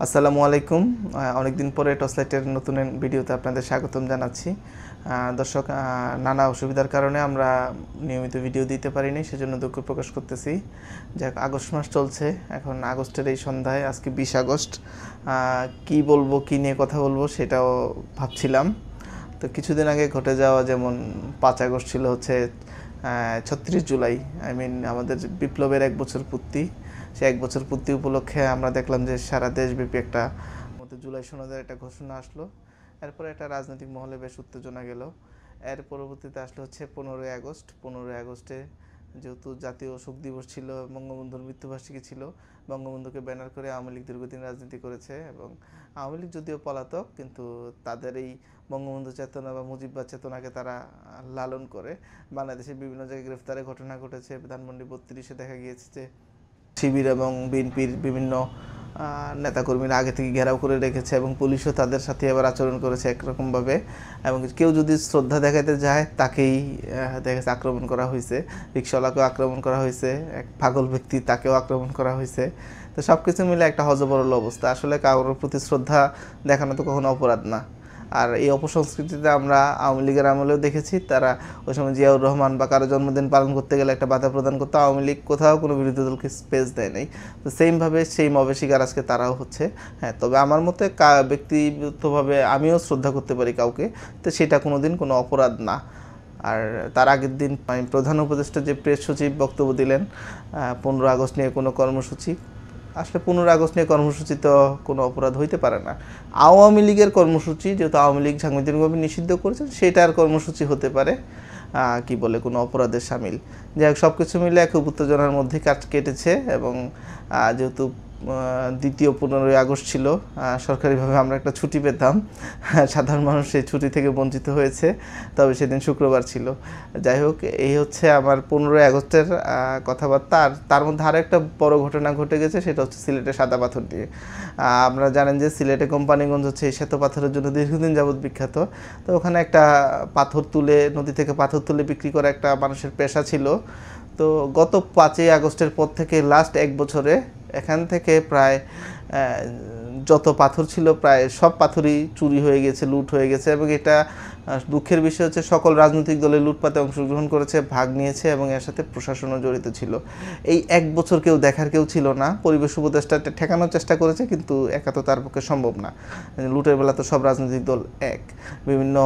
আসসালামু আলাইকুম। অনেকদিন পরে টসলাইটের নতুন ভিডিওতে আপনাদের স্বাগতম জানাচ্ছি। দর্শক, নানা অসুবিধার কারণে আমরা নিয়মিত ভিডিও দিতে পারিনি, সেজন্য দুঃখ প্রকাশ করতেছি। যাক, আগস্ট মাস চলছে, এখন আগস্টের এই সন্ধ্যায়, আজকে 20 আগস্ট, কি বলবো, কি নিয়ে কথা বলবো সেটাও ভাবছিলাম। তো কিছুদিন আগে ঘটে যাওয়া, যেমন 5 আগস্ট ছিল হচ্ছে 36 জুলাই, আমাদের বিপ্লবের 1 বছর পূর্তি। সে 1 বছর পূর্তি উপলক্ষে আমরা দেখলাম যে সারা দেশব্যাপী একটা জুলাই সনদের একটা ঘোষণা আসলো। এরপরে একটা রাজনৈতিক মহলে বেশ উত্তেজনা গেল। এর পরবর্তীতে আসলো হচ্ছে 15ই আগস্ট। 15ই আগস্টে যেহেতু জাতীয় শোক দিবস ছিল, বঙ্গবন্ধুর মৃত্যুবার্ষিকী ছিল, বঙ্গবন্ধুকে ব্যানার করে আওয়ামী লীগ দীর্ঘদিন রাজনীতি করেছে, এবং আওয়ামী লীগ যদিও পলাতক, কিন্তু তাদের এই বঙ্গবন্ধু চেতনা বা মুজিববাদ চেতনাকে তারা লালন করে। বাংলাদেশের বিভিন্ন জায়গায় গ্রেফতারের ঘটনা ঘটেছে। ধানমন্ডি 32-এ দেখা গিয়েছে যে শিবির এবং বিএনপির বিভিন্ন নেতাকর্মীরা আগে থেকে ঘেরাও করে রেখেছে, এবং পুলিশও তাদের সাথে আবার আচরণ করেছে একরকমভাবে। এবং কেউ যদি শ্রদ্ধা দেখাতে যায় তাকেই দেখেছে আক্রমণ করা হয়েছে, রিক্সাওয়ালাকেও আক্রমণ করা হয়েছে, এক পাগল ব্যক্তি তাকেও আক্রমণ করা হয়েছে। তো সব কিছু মিলে একটা হযবরল অবস্থা। আসলে কারোর প্রতি শ্রদ্ধা দেখানো তো কখনো অপরাধ না। আর এই অপসংস্কৃতিতে আমরা আওয়ামী লীগের আমলেও দেখেছি, তারা ওই সময় জিয়াউর রহমান বা কারো জন্মদিন পালন করতে গেলে একটা বাধা প্রদান করতো, আওয়ামী লীগ কোথাও কোনো বিরোধী দলকে স্পেস দেয় নাই। তো সেইমভাবে সেই মবের শিকার আজকে তারাও হচ্ছে। হ্যাঁ, তবে আমার মতে ব্যক্তিগতভাবে আমিও শ্রদ্ধা করতে পারি কাউকে, তো সেটা কোনোদিন কোনো অপরাধ না। আর তার আগের দিন প্রধান উপদেষ্টা যে প্রেস সচিব বক্তব্য দিলেন 15 আগস্ট নিয়ে কোনো কর্মসূচি, আসলে 15 আগস্ট নিয়ে কর্মসূচি তো কোনো অপরাধ হইতে পারে না। আওয়ামী লীগের কর্মসূচি, যেহেতু আওয়ামী লীগ সাংবিধানিকভাবে নিষিদ্ধ করেছেন, সেটার কর্মসূচি হতে পারে কি বলে কোনো অপরাধের সামিল। যাই হোক, সব কিছু মিলে খুব উত্তেজনার মধ্যে কেটেছে। এবং যেহেতু দ্বিতীয় 15ই আগস্ট ছিল, সরকারিভাবে আমরা একটা ছুটি পেতাম, সাধারণ মানুষ সেই ছুটি থেকে বঞ্চিত হয়েছে, তবে সেদিন শুক্রবার ছিল। যাই হোক, এই হচ্ছে আমার 15ই আগস্টের কথাবার্তা। আর তার মধ্যে আরও একটা বড় ঘটনা ঘটে গেছে, সেটা হচ্ছে সিলেটে সাদা পাথর নিয়ে। আপনারা জানেন যে সিলেটে কোম্পানিগঞ্জ হচ্ছে এই শ্বেত পাথরের জন্য দীর্ঘদিন যাবৎ বিখ্যাত। তো ওখানে একটা পাথর তুলে, নদী থেকে পাথর তুলে বিক্রি করা একটা মানুষের পেশা ছিল। তো গত 5ই আগস্টের পর থেকে লাস্ট 1 বছরে এখান থেকে প্রায় যত পাথর ছিল প্রায় সব পাথরই চুরি হয়ে গেছে, লুট হয়ে গেছে। এবং এটা দুঃখের বিষয় হচ্ছে সকল রাজনৈতিক দলের লুটপাতে অংশগ্রহণ করেছে, ভাগ নিয়েছে, এবং এর সাথে প্রশাসনও জড়িত ছিল। এই 1 বছর দেখার কেউ ছিল না। পরিবেশ উপদেষ্টা ঠেকানোর চেষ্টা করেছে, কিন্তু একা তো তার পক্ষে সম্ভব না। লুটের বেলা তো সব রাজনৈতিক দল এক, বিভিন্ন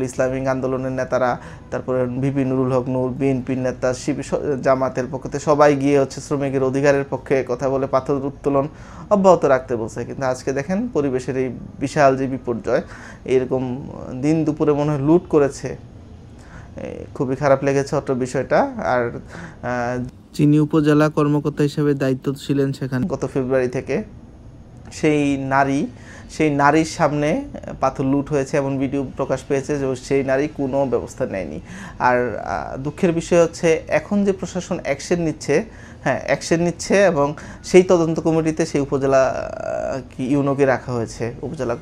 ইসলামিক আন্দোলনের নেতারা, তারপরে ভিপি নুরুল হক নূর, বিএনপির নেতা, জামাতের পক্ষে সবাই গিয়ে হচ্ছে শ্রমিকের অধিকারের পক্ষে কথা বলে পাথর উত্তোলন অব্যাহত রাখতে বলছে। কিন্তু আজকে দেখেন পরিবেশের এই বিশাল যে বিপর্যয়, এরকম দিন দুপুরে মনে হয় লুট করেছে। খুবই খারাপ লেগেছে অত বিষয়টা। আর চিনি উপজেলা কর্মকর্তা হিসেবে দায়িত্ব ছিলেন সেখানে গত ফেব্রুয়ারি থেকে। সেই নারীর সামনে পাথর লুট হয়েছে, এমন ভিডিও প্রকাশ পেয়েছে যে সেই নারী কোনো ব্যবস্থা নেয়নি। আর দুঃখের বিষয় হচ্ছে এখন যে প্রশাসন অ্যাকশন নিচ্ছে, এবং সেই তদন্ত কমিটিতে সেই উপজেলা ইউনোকে রাখা হয়েছে, উপজেলা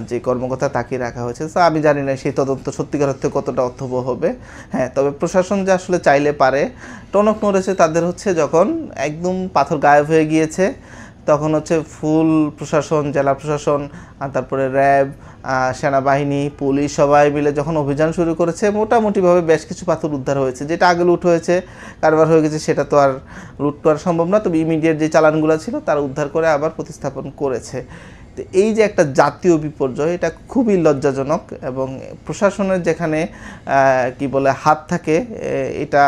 যে কর্মকর্তা তাকে রাখা হয়েছে। তো আমি জানি না সেই তদন্ত সত্যিকার অর্থে কতটা অর্থবহ হবে। হ্যাঁ, তবে প্রশাসন যে আসলে চাইলে পারে। টনক নড়েছে তাদের হচ্ছে যখন একদম পাথর গায়েব হয়ে গিয়েছে, তখন হচ্ছে ফুল প্রশাসন, জেলা প্রশাসন, তারপরে র্যাব, সেনাবাহিনী, পুলিশ সবাই মিলে যখন অভিযান শুরু করেছে, মোটামুটিভাবে বেশ কিছু পাথর উদ্ধার হয়েছে। যেটা আগে লুট হয়েছে, কারবার হয়ে গেছে, সেটা তো আর লুট করা সম্ভব না। তবে ইমিডিয়েট যে চালানগুলো ছিল তারা উদ্ধার করে আবার প্রতিস্থাপন করেছে। তো এই যে একটা জাতীয় বিপর্যয়, এটা খুবই লজ্জাজনক। এবং প্রশাসনের যেখানে হাত থাকে, এটা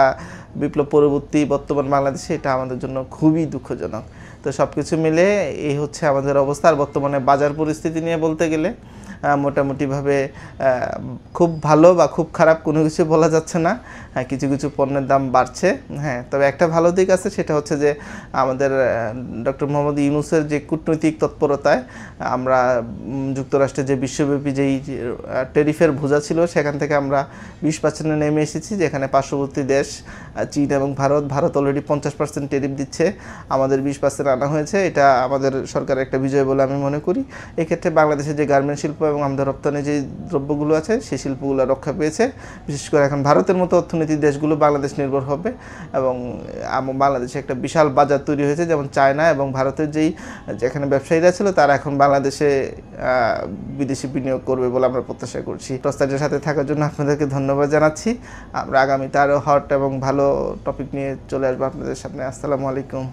বিপ্লব পরবর্তী বর্তমান বাংলাদেশে এটা আমাদের জন্য খুবই দুঃখজনক। তো সব কিছু মিলে এই হচ্ছে আমাদের অবস্থা। আর বর্তমানে বাজার পরিস্থিতি নিয়ে বলতে গেলে মোটামুটিভাবে খুব ভালো বা খুব খারাপ কোনো কিছু বলা যাচ্ছে না। হ্যাঁ, কিছু কিছু পণ্যের দাম বাড়ছে। হ্যাঁ, তবে একটা ভালো দিক আছে, সেটা হচ্ছে যে আমাদের ডক্টর মোহাম্মদ ইউনূসের যে কূটনৈতিক তৎপরতায় আমরা যুক্তরাষ্ট্রের যে বিশ্বব্যাপী যেই ট্যারিফের বোঝা ছিল, সেখান থেকে আমরা 20% নেমে এসেছি। যেখানে পার্শ্ববর্তী দেশ চীন এবং ভারত অলরেডি 50% ট্যারিফ দিচ্ছে, আমাদের 20% আনা হয়েছে। এটা আমাদের সরকারের একটা বিজয় বলে আমি মনে করি। এক্ষেত্রে বাংলাদেশের যে গার্মেন্ট শিল্প এবং আমাদের রপ্তানি যে দ্রব্যগুলো আছে সেই শিল্পগুলো রক্ষা পেয়েছে। বিশেষ করে এখন ভারতের মতো অর্থনীতির দেশগুলো বাংলাদেশ নির্ভর হবে এবং বাংলাদেশে একটা বিশাল বাজার তৈরি হয়েছে, যেমন চায়না এবং ভারতের যেখানে ব্যবসায়ীরা ছিল তারা এখন বাংলাদেশে বিদেশি বিনিয়োগ করবে বলে আমরা প্রত্যাশা করছি। টসলাইটের সাথে থাকার জন্য আপনাদেরকে ধন্যবাদ জানাচ্ছি। আমরা আগামীতে আরও হট এবং ভালো টপিক নিয়ে চলে আসবো আপনাদের সামনে। আসসালামু আলাইকুম।